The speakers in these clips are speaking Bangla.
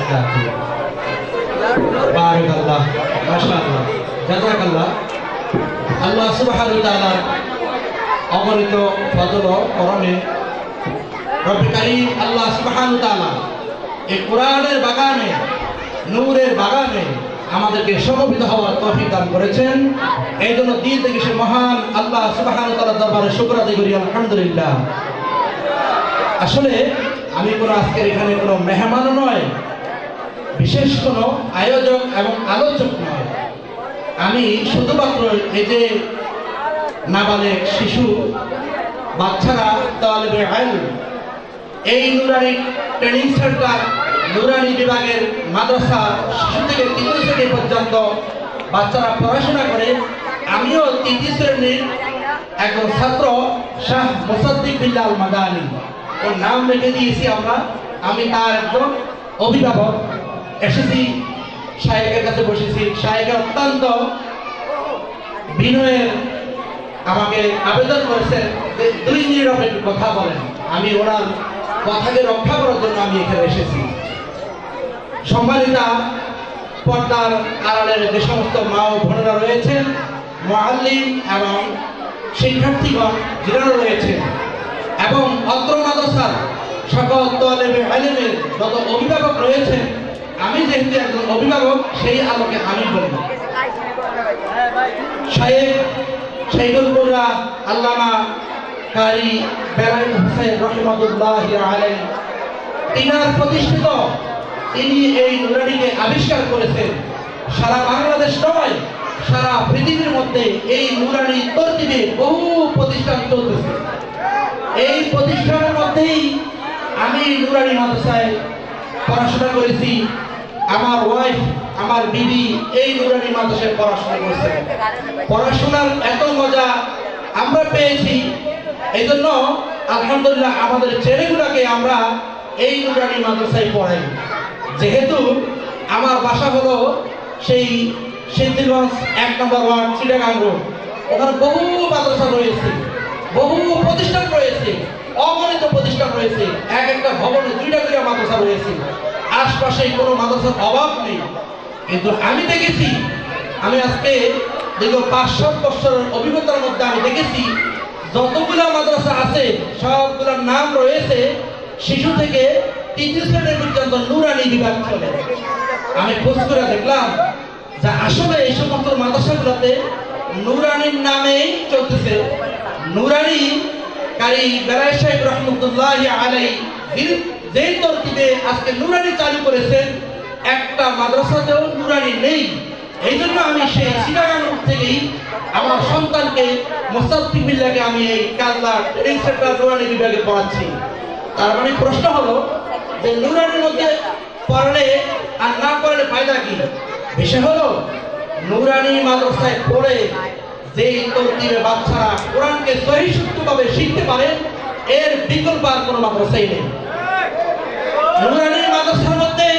وبركاته. بارك الله ما شاء الله جزاك الله. আল্লাহ সুবহানাহু ওয়া তাআলা অগণিত ফজল ও করমে রব্বুল কারীম আল্লাহ সুবহানাহু ওয়া তাআলা এই কোরআনের বাগানে নূরের বাগানে আমাদেরকে সমবেত হওয়ার তৌফিক দান করেছেন। এই জন্য দিল থেকে সে মহান আল্লাহ সুবহানাহু ওয়া তাআলার দরবারে শুকর আদায় করি আলহামদুলিল্লাহ। আসলে আমি কোনো আজকের এখানে কোনো মেহমানও নয়, বিশেষ কোনো আয়োজক এবং আলোচক নয়। আমি শুধুমাত্র এই যে নাবালেগ শিশু বাচ্চারা তালেবে ইলম এই নুরানি ট্রেনিং সেন্টার নুরানি বিভাগের মাদ্রাসা শিশু থেকে তৃতীয় শ্রেণী পর্যন্ত বাচ্চারা পড়াশোনা করে, আমিও তৃতীয় শ্রেণীর একজন ছাত্র শাহ মুসাদ্দিক বিল্লাহ আল মাদানী, ওর নাম রেখে দিয়েছি আমরা। আমি তার একজন অভিভাবক। এসেছি শায়েখের কাছে বসেছি। শায়েখ অত্যন্ত বিনয়ের আমাকে আবেদন করেছেন যে 2 মিনিট একটু কথা বলেন। আমি ওনার কথাকে রক্ষা করার জন্য আমি এখানে এসেছি। সম্মানিতা পর্দার আড়ালের যে সমস্ত মা ও বোনেরা রয়েছেন, মুআল্লিম এবং শিক্ষার্থীগণ যারা রয়েছেন, এবং অত্র মাদ্রাসার সকল তালেবে ইলমের যত অভিভাবক রয়েছেন, আমি যেহেতু একজন অভিভাবক সেই আলোকে আমি বলব। শাইখুল কুররা আল্লামা কারি বেলায়েত হোসেন রাহিমাহুল্লাহি আলাইহি তিনার প্রতিষ্ঠিত, তিনি এই নুরানিকে আবিষ্কার করেছেন। সারা বাংলাদেশ নয়, সারা পৃথিবীর মধ্যে এই নুরানি তরতিবে বহু প্রতিষ্ঠান চলতেছে। এই প্রতিষ্ঠানের মধ্যেই আমি নুরানি মাদ্রাসায় পড়াশোনা করেছি। আমার ওয়াইফ, আমার বিবি এই নুরানি মাদ্রাসায় পড়াশোনা করেছে। পড়াশোনার এত মজা আমরা পেয়েছি, এই জন্য আলহামদুলিল্লাহ আমাদের ছেলেগুলোকে আমরা এই নুরানি মাদ্রাসায় পড়াই। যেহেতু আমার বাসা হলো সেই সিদ্ধিরগঞ্জ 1 নম্বর ওয়ার্ড চিটাগাং রোড, ওখানে বহু মাদ্রাসা রয়েছে, বহু প্রতিষ্ঠান রয়েছে, অগণিত প্রতিষ্ঠান রয়েছে। এক একটা ভবনে 2টা করে মাদ্রাসা রয়েছে। আশপাশে কোনো মাদ্রাসার অভাব নেই। কিন্তু আমি দেখেছি, আমি আজকে দীর্ঘ 5-7 বছরের অভিজ্ঞতার মধ্যে আমি দেখেছি যতগুলো মাদ্রাসা আছে সবগুলোর নাম রয়েছে শিশু থেকে 3য় শ্রেণী পর্যন্ত নুরানি বিভাগ চলে। আমি খোঁজ করে দেখলাম যে আসলে এই সমস্ত মাদ্রাসাগুলোতে নুরানির নামেই চলতেছে। নুরানি কারি বেলায়েত সাহেব রহমতুল্লাহি আলাইহি যেই তরতিবে আজকে নুরানি চালু করেছেন, একটা মাদ্রাসাতেও নুরানি নেই। এই জন্য আমি সেই চিটাগাং থেকেই আমার সন্তানকে মুসাদ্দিক বিল্লাহকে আমি এই কাজলা ট্রেনিং সেন্টার নুরানি বিভাগে পড়াচ্ছি। তার মানে প্রশ্ন হলো যে নুরানির মধ্যে পড়লে আর না পড়লে ফায়দা কি? বিষয় হলো নুরানি মাদ্রাসায় পড়ে যেই তরতিবে বাচ্চারা কোরআনকে সহি শুদ্ধভাবে শিখতে পারে, এর বিকল্প আর কোনো মাদ্রাসাই নেই। নুরানি মাদ্রাসার মধ্যে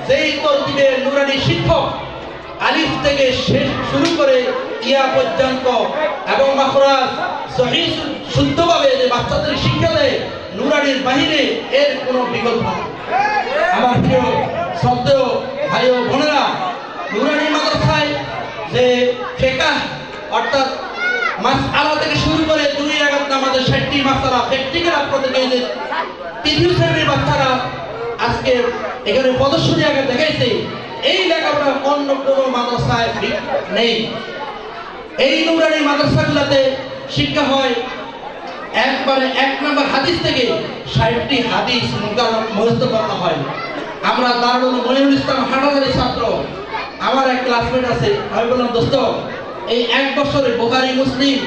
যেই তরতিবে নুরানি শিক্ষক আলিফ থেকে শেষ শুরু করে ইয়া পর্যন্ত এবং মাখরাজ সহি শুদ্ধভাবে যে বাচ্চাদের শিক্ষা দেয়, নুরানির বাহিরে এর কোনো বিকল্প নেই। আমার প্রিয় শ্রদ্ধেয় ভাই ও বোনেরা, নুরানি মাদ্রাসায় যে ফিকহ অর্থাৎ মাসআলা থেকে শুরু করে 2 রাকাত নামাজের 60টি মাসআলা প্র্যাকটিক্যাল আপনাদেরকে যে 3য় শ্রেণীর বাচ্চারা আজকে এখানে প্রদর্শনী আগে দেখাইছে, এই লেখাপড়া অন্য কোনো মাদ্রাসায় নেই। এই নুরানি মাদ্রাসাগুলোতে শিক্ষা হয় একবারে 1 নম্বর হাদিস থেকে 60টি হাদিস মুখস্থ করানো হয়। আমরা দারুল মনিরুল ইসলাম হাটাজারি ছাত্র, আমার এক ক্লাসমেট আছে, আমি বললাম দোস্ত এই 1 বছরে বুখারী, মুসলিম,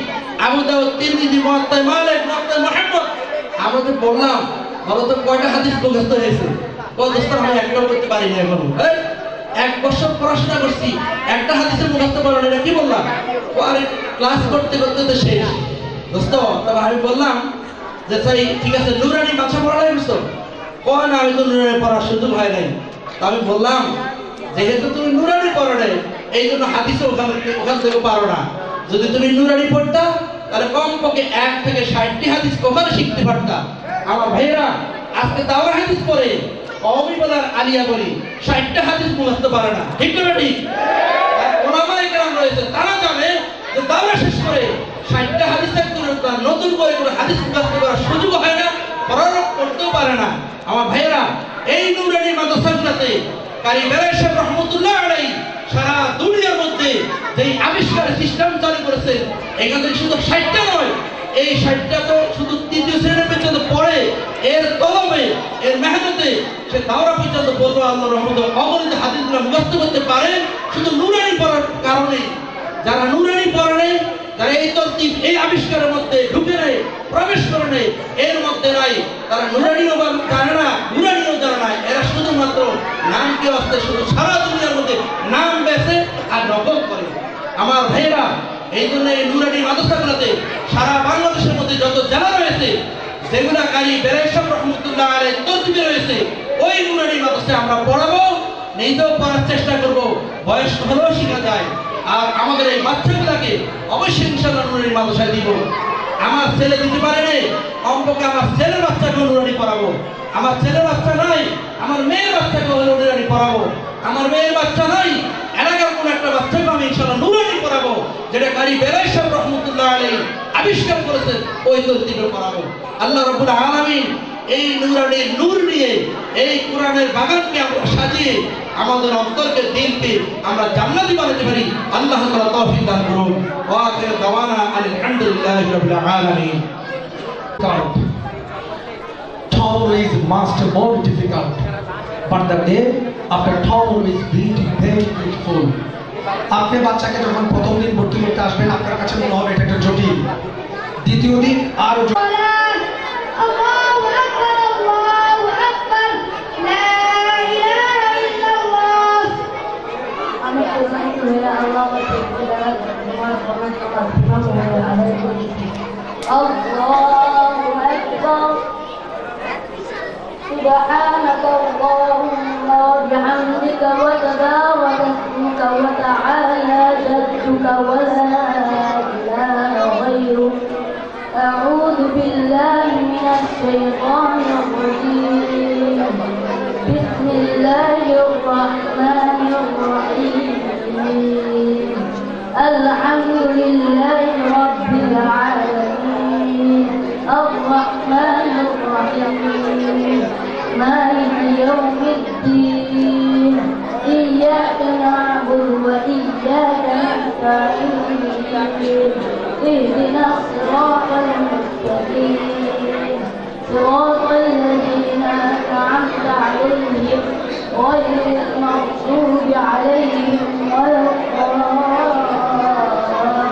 আবু দাউদ, তিরমিজি, মুওয়াত্তা মালিক, মুওয়াত্তা মুহাম্মদ, আমাকে বললাম বলো তো কয়টা হাদিস মুখস্থ হয়েছে? ও দোস্ত আমি একটাও করতে পারি না এখনো। 1 বছর পড়াশোনা করছি, একটা হাদিসে মুখস্থ করা না, কি বললাম? পরে ক্লাস করতে করতে তো শেষ দোস্ত। তবে আমি বললাম যে তাই ঠিক আছে, নুরানি মাদ্রাসা পড়ালাই বুঝতো? কয় না, আমি তো নুরানি পড়ার সুযোগ হয় নাই। আমি বললাম যেহেতু তুমি নুরানি পড়ো নাই, এই জন্য হাদিসে ওখান থেকে পারো না। যদি তুমি নুরানি পড়তা তাহলে কমপক্ষে 1 থেকে 60টি হাদিস ওখানে শিখতে পারতা। আমার ভাইরা আজকে দাওয়া হাদিস পড়ে অবিবলার আলিয়া বলি 60টা হাদিস মুখস্থ পারে না, ঠিক না ঠিক? আর ওলামায়ে কেরাম রয়েছে, তারা জানে যে দাওরা শেষ করে 60টা হাদিসের তুলনায় নতুন করে কোনো হাদিস মুখস্থ করার সুযোগ হয় না, পড়ানো করতেও পারে না। আমার ভাইয়েরা, এই নুরানি মাদ্রাসাগুলোতে কারি বেলায়েত সাহেব রহমতুল্লাহ আলাইহি সারা দুনিয়ার মধ্যে যেই আবিষ্কারের সিস্টেম চালু করেছেন, এখানে শুধু 60টা নয়, এই 60টা তো শুধু তৃতীয় শ্রেণীর পর্যন্ত পড়ে, এর তলবে এর মেহনতে সে দাওরা পর্যন্ত বলবো আল্লাহর রহমতে অগণিত হাদিসগুলো মুখস্থ করতে পারে শুধু নুরানি পড়ার কারণে। যারা নুরানি পড়ে নেই, যারা এই তরতিব এই আবিষ্কারের মধ্যে ঢুকে নেই, প্রবেশ করে নেই, এর মধ্যে নাই, তারা নুরানিও জানে না, নুরানিও জানে না, এরা শুধুমাত্র নামকে আসতে শুধু সারা দুনিয়ার মধ্যে নাম বেছে আর নকল করে। আমার ভাইয়েরা, এই জন্য এই নুরানি মাদ্রাসাগুলোতে সারা বাংলাদেশের মধ্যে যত জেলা রয়েছে, যেগুলা কারি বেলায়েত সাহেব রহমতুল্লাহ আলাইহি তরতিবে রয়েছে, ওই নুরানি মাদ্রাসায় আমরা পড়াবো, নিজেও পড়ার চেষ্টা করব, বয়স হলেও শেখা যায়। আর আমাদের এই বাচ্চাগুলাকে অবশ্যই ইনশাআল্লাহ নুরানি মাদ্রাসায় দিব। আমার ছেলে দিতে পারে নাই, অঙ্ককে আমার ছেলের বাচ্চাকে নুরানি পড়াবো। আমার ছেলের বাচ্চা নাই, আমার মেয়ের বাচ্চাকে নুরানি পড়াবো। আমার মেয়ের বাচ্চা নাই, এলাকার কোন একটা বাচ্চাকে আমি ইনশাআল্লাহ নুরানি পড়াবো, যেটা কারি বেলায়েত সাহেব রহমতুল্লাহ আলাইহি আবিষ্কার করেছেন, ওই তরতিবে পড়াবো। আল্লাহ রাব্বুল আলামিন এই নুরানির নূর নিয়ে এই কোরআনের বাগানকে আমরা সাজিয়ে আমাদের অন্তরকে দিলকে আমরা জান্নাতি বানাতে পারি। আল্লাহ তাআলা তৌফিক দান করুন। ওয়া আখিরু দাওয়ানা আলহামদুলিল্লাহি রাব্বিল আলামিন। Tomorrow is much more difficult, but the day after tomorrow is very beautiful. আপনি বাচ্চাকে যখন প্রথম দিন ভর্তি করতে আসবেন, আপনার কাছে মনে হবে এটা একটা জটিল, দ্বিতীয় দিন আরো জটিল। سبحانك اللهم وبحمدك وتبارك اسمك وتعالى جدك ولا إله غيرك. أعوذ بالله من الشيطان الرجيم. بسم الله الرحمن الرحيم. الحمد لله رب العالمين الرحمن الرحيم مالك يوم الدين. إياك نعبد وإياك نستعين. اهدنا الصراط المستقيم صراط الذين أنعمت عليهم غير المغضوب عليهم ولا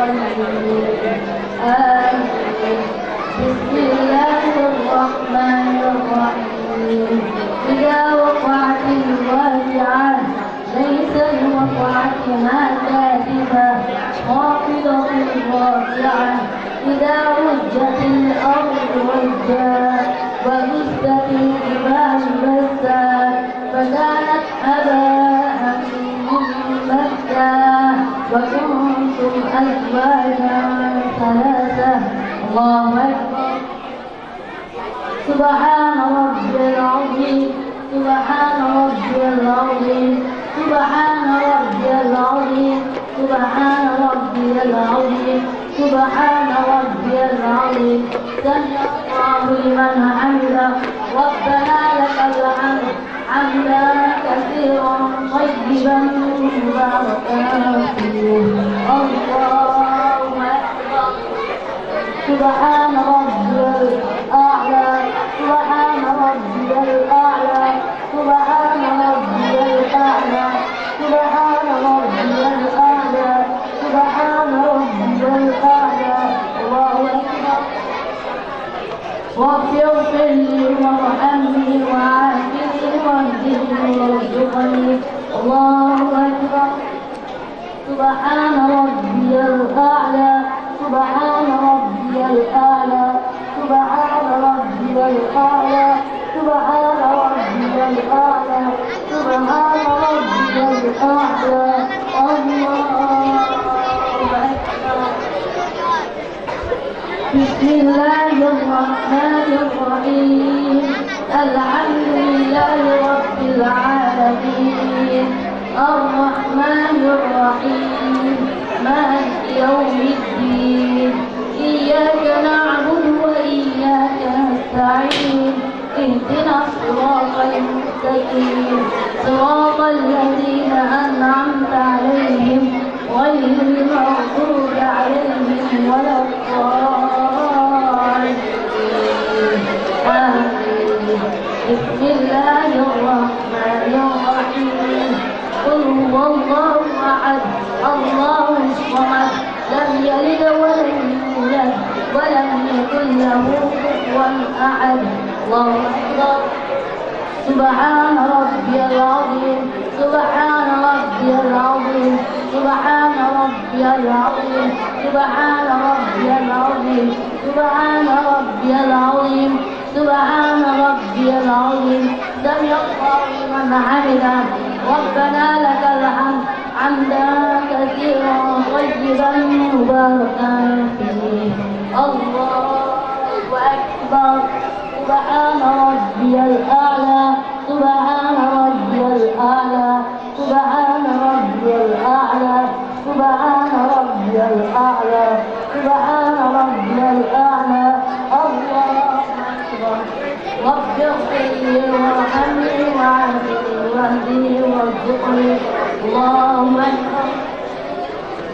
الضالين. آمين. بسم الله الرحمن الرحيم. إذا وقعت الواقعة ليس لوقعتها كاذبة خافضة رافعة. إذا رجت الأرض رجا وبست الجبال بسا فكانت هباء منبثا وكنتم أزواجا ثلاثة. الله أكبر. سبحان ربي العظيم سبحان ربي العظيم سبحان ربي العظيم سبحان ربي العظيم سبحان ربي العظيم. سمع الله لمن حمده. ربنا لك الحمد حمدا كثيرا طيبا مباركا فيه. الله أكبر. سبحان ربي الأعلى سبحان ربي الأعلى سبحان ربي الأعلى سبحان ربي الأعلى سبحان ربي الأعلى. الله أكبر. رب اغفر لي وارحمني وعافني واهدني وارزقني. الله أكبر. سبحان ربي الأعلى سبحان ربي الأعلى سبحان ربي الأعلى سبحان ربي الأعلى سبحان ربي الأعلى. الله أكبر. بسم الله الرحمن الرحيم. الحمد لله رب اهدنا الصراط المستقيم صراط الذين أنعمت عليهم غير المغضوب عليهم ولا الضالين آمين. بسم الله الرحمن الرحيم قل هو الله أحد الله الصمد لم يلد ولم يولد ولم يكن له كفوا أحد الله أكبر. سبحان ربي العظيم سبحان ربي العظيم سبحان ربي العظيم سبحان ربي العظيم سبحان ربي العظيم سبحان ربي العظيم سمع الله لمن حمده ربنا لك الحمد حمدا كثيرا طيبا مباركا فيه الله أكبر. سبحان ربي الأعلى سبحان ربي الأعلى سبحان ربي الأعلى سبحان ربي الأعلى سبحان ربي الأعلى الله أكبر. رب اغفر لي وارحمني وعافني واهدني وارزقني اللهم اكبر.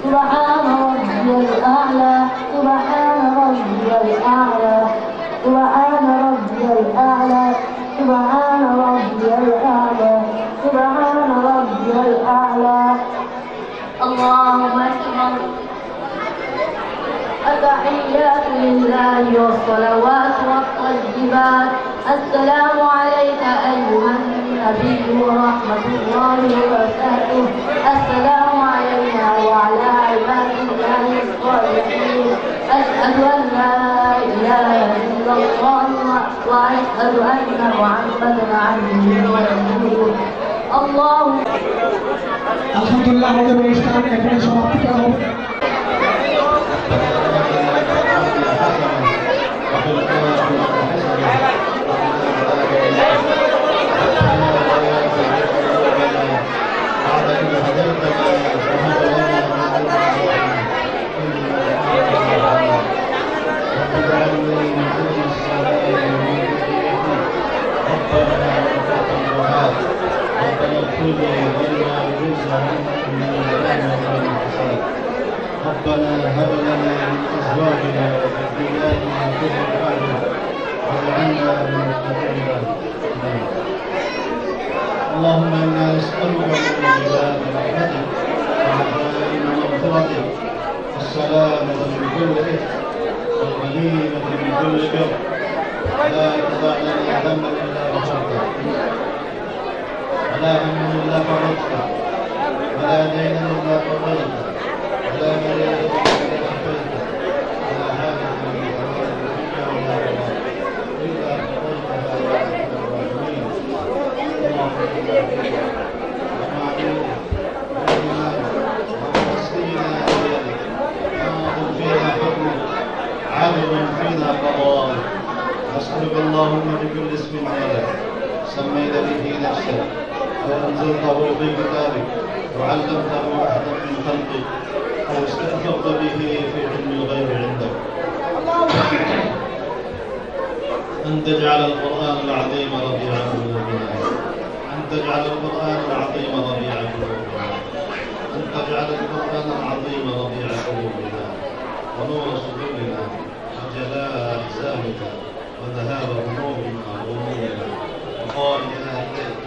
سبحان ربي الأعلى سبحان ربي الأعلى سبحان ربي الأعلى سبحان ربي الأعلى سبحان ربي الأعلى اللهم اكبر. التحيات لله والصلوات والطيبات السلام عليك أيها النبي ورحمة الله وبركاته السلام علينا وعلى عباد الله الصالحين أشهد أن لا إله إلا الله وأشهد أن محمدا عبده ورسوله اللهم আলহামদুলিল্লাহ আমাদের অনুষ্ঠান এখানে সমাপ্তি করা হবে। ربنا هب لنا من ازواجنا وذرياتنا قرة اعين واجعلنا للمتقين اللهم انا نسالك من عباد رحمتك وعزائم مغفرتك والسلامة من كل اثم والغنيمة من كل بر لا تدع لنا ذنبا الا غفرته ولا هما الا فرجته ولا دينا الا قضيته ولا مريض الا شفيته ولا حاجة من حوائج الدنيا والاخرة الا قضيتها يا ارحم الراحمين اللهم انا بك ومعلومك وايمانك وتسليمنا بيدك ماض فينا حكمك عدل فينا قضاءك نسألك اللهم بكل اسم لك سميت به نفسك وأنزلته في كتابك وعلمته أحدا من خلقك أو استأثرت به في علم الغيب عندك أن تجعل القرآن العظيم ربيع قلوبنا أن تجعل القرآن العظيم ربيع قلوبنا أن تجعل القرآن العظيم ربيع قلوبنا ونور صدورنا وجلاء أحزاننا وذهاب همومنا وغمومنا وقائدنا إليك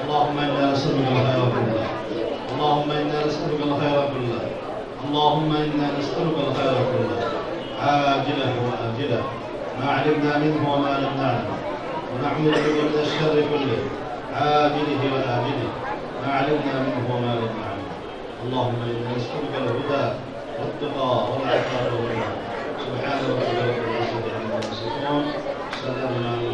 اللهم إنا نسألك الخير كله اللهم إنا نسألك الخير كله اللهم إنا نسألك الخير كله عاجله وآجله ما علمنا منه وما لم نعلم ونعوذ بك من الشر كله عاجله وآجله ما علمنا منه وما لم نعلم اللهم إنا نسألك الهدى والتقى والعفاف والغنى سبحان ربك رب العزة عما يصفون سلام على